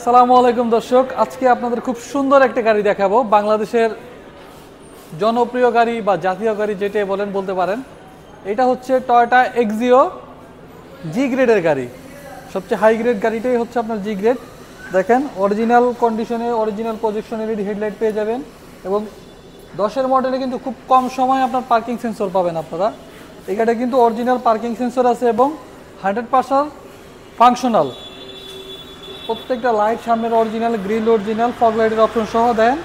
আসসালামু আলাইকুম দর্শক, আজকে আপনাদের খুব সুন্দর একটা গাড়ি দেখাবো। বাংলাদেশের জনপ্রিয় গাড়ি বা জাতীয় গাড়ি যেটাই বলেন বলতে পারেন। এটা হচ্ছে টয়োটা এক্সিও জি গ্রেডের গাড়ি। সবচেয়ে হাই গ্রেড গাড়িটাই হচ্ছে আপনার জি গ্রেড। দেখেন অরিজিনাল কন্ডিশনে অরিজিনাল প্রজেকশন এলইডি হেডলাইট পেয়ে যাবেন এবং 10-এর মডেলে কিন্তু খুব কম সময়ে আপনার পার্কিং সেন্সর পাবেন আপনারা। এই গাড়িটা কিন্তু অরিজিনাল পার্কিং সেন্সর আছে এবং 100% ফাংশনাল। প্রত্যেকটা লাইট সামনের অরিজিনাল, গ্রিল অরিজিনাল, ফগ লাইটের অপশন সহ দেন।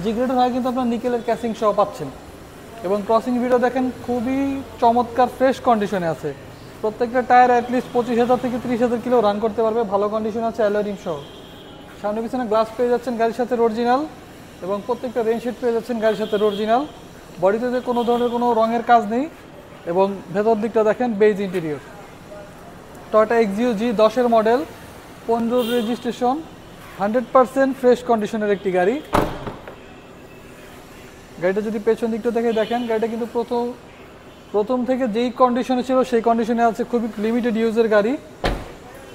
জি গ্রেডের হয় কিন্তু আপনার নিকেলের ক্যাসিং সহ পাচ্ছেন এবং ক্রসিং ভিডিও দেখেন খুবই চমৎকার ফ্রেশ কন্ডিশনে আছে। প্রত্যেকটা টায়ার অ্যাটলিস্ট 25,000 থেকে 30,000 কিলো রান করতে পারবে, ভালো কন্ডিশন আছে, অ্যালয় রিম সহ। সামনে পিছনে গ্লাস পেয়ে যাচ্ছেন গাড়ির সাথে অরিজিনাল এবং প্রত্যেকটা রেইনশেড পেয়ে যাচ্ছেন গাড়ির সাথে অরিজিনাল। বডিতে কোনো ধরনের কোনো রঙের কাজ নেই এবং ভেতর দিকটা দেখেন beige interior. Toyota Axio G 10-এর মডেল, 15 রেজিস্ট্রেশন, 100% ফ্রেশ কন্ডিশনের একটি গাড়ি। গাড়িটা যদি পেছন দিকটা দেখে দেখেন, গাড়িটা কিন্তু প্রথম থেকে যেই কন্ডিশনে ছিল সেই কন্ডিশনে আছে। খুবই লিমিটেড ইউজের গাড়ি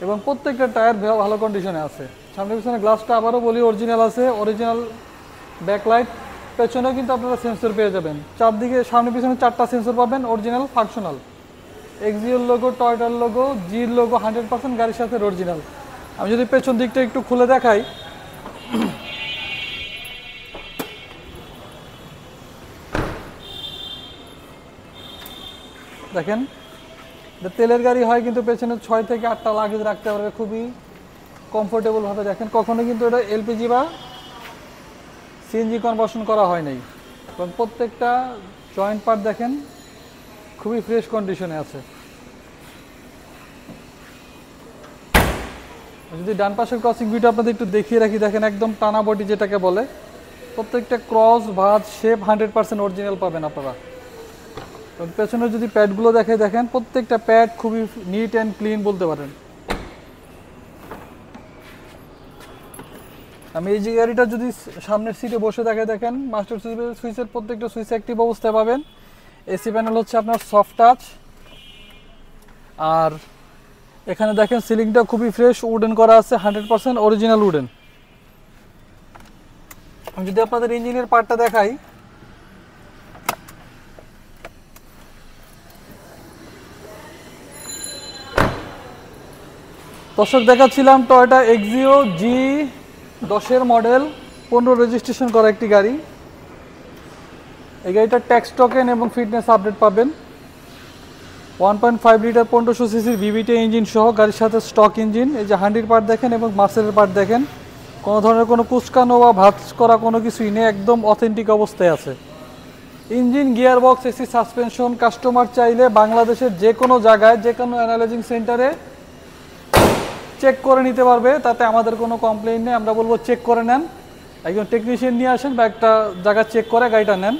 এবং প্রত্যেকটা টায়ার ভালো কন্ডিশনে আছে। সামনে পিছনে গ্লাসটা আবারও বলি অরিজিনাল আছে, অরিজিনাল ব্যাকলাইট। পেছনেও কিন্তু আপনারা সেন্সর পেয়ে যাবেন। চারদিকে সামনে পিছনে 4টা সেন্সর পাবেন, অরিজিনাল ফাংশনাল। এক্সিওর লোগো, টয়োটার লোগো, জির লোগো 100% গাড়ির সাথে অরিজিনাল। আমি যদি পেছন দিকটা একটু খুলে দেখাই, দেখেন এটা তেলের গাড়ি হয় কিন্তু পেছনে 6 থেকে 8টা লাগেজ রাখতে পারবে খুবই কমফোর্টেবলভাবে। দেখেন কখনো কিন্তু এটা এলপিজি বা সিএনজি কনভার্সন করা হয় নাই এবং প্রত্যেকটা জয়েন্ট পার্ট দেখেন খুবই ফ্রেশ কন্ডিশনে আছে। যদি ডান পাশের ক্রসিং ভিউটা আপনাদের একটু দেখিয়ে রাখি, দেখেন একদম টানা বডি যেটাকে বলে। প্রত্যেকটা ক্রস ভাঁজ শেপ 100% অরিজিনাল পাবেন আপনারা। এবং পেছনে যদি প্যাডগুলো দেখেন প্রত্যেকটা প্যাড খুবই নিট অ্যান্ড ক্লিন বলতে পারেন। আমি এই যে গাড়িটা যদি সামনের সিটে বসে দেখেন মাস্টার সুইচের প্রত্যেকটা সুইচ অ্যাক্টিভ অবস্থায় পাবেন। এসি প্যানেল হচ্ছে আপনার সফট টাচ। আর এখানে দেখেন সিলিংটা খুবই ফ্রেশ উডেন করা আছে, 100% অরিজিনাল উডেন। আমি যদি আপনাদের ইঞ্জিনের পার্টটা দেখাই, দর্শক দেখাচ্ছিলাম টয়োটা এক্সিও জি 10-এর মডেল, 15 রেজিস্ট্রেশন করা একটি গাড়ি। এই গাড়িটা ট্যাক্স টোকেন এবং ফিটনেস আপডেট পাবেন। 1.5 লিটার 1500 সিসির ভিভিটি ইঞ্জিন সহ গাড়ির সাথে স্টক ইঞ্জিন। এই যে হান্ডির পার্ট দেখেন এবং মাসেলের পার্ট দেখেন, কোনো ধরনের কোনো কুচকানো বা ভাঁজ করা কোনো কিছুই নেই, একদম অথেন্টিক অবস্থায় আছে। Engine, gear box, AC, suspension customer চাইলে বাংলাদেশের যে কোনো জায়গায় যে কোনো অ্যানালাইজিং সেন্টারে চেক করে নিতে পারবে, তাতে আমাদের কোনো কমপ্লেইন নেই। আমরা বলবো চেক করে নেন, একজন টেকনিশিয়ান নিয়ে আসেন বা একটা জায়গা চেক করে গাড়িটা নেন।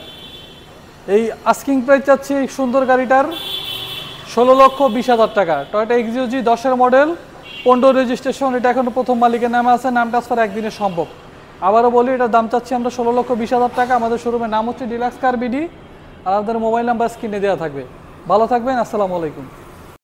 এই আস্কিং প্রাইস চাচ্ছি এই সুন্দর গাড়িটার 16,20,000 টাকা। টয়োটা এক্সিও জি 10-এর মডেল, 15 রেজিস্ট্রেশন। এটা এখনো প্রথম মালিকের নামে আছে, নাম ট্রান্সফার একদিনে সম্ভব। আবারও বলি এটার দাম চাচ্ছি আমরা 16,20,000 টাকা। আমাদের শোরুমের নাম হচ্ছে ডিলাক্স কার বিডি আর আমাদের মোবাইল নাম্বার স্ক্রিনে দেওয়া থাকবে। ভালো থাকবেন, আসসালামু আলাইকুম।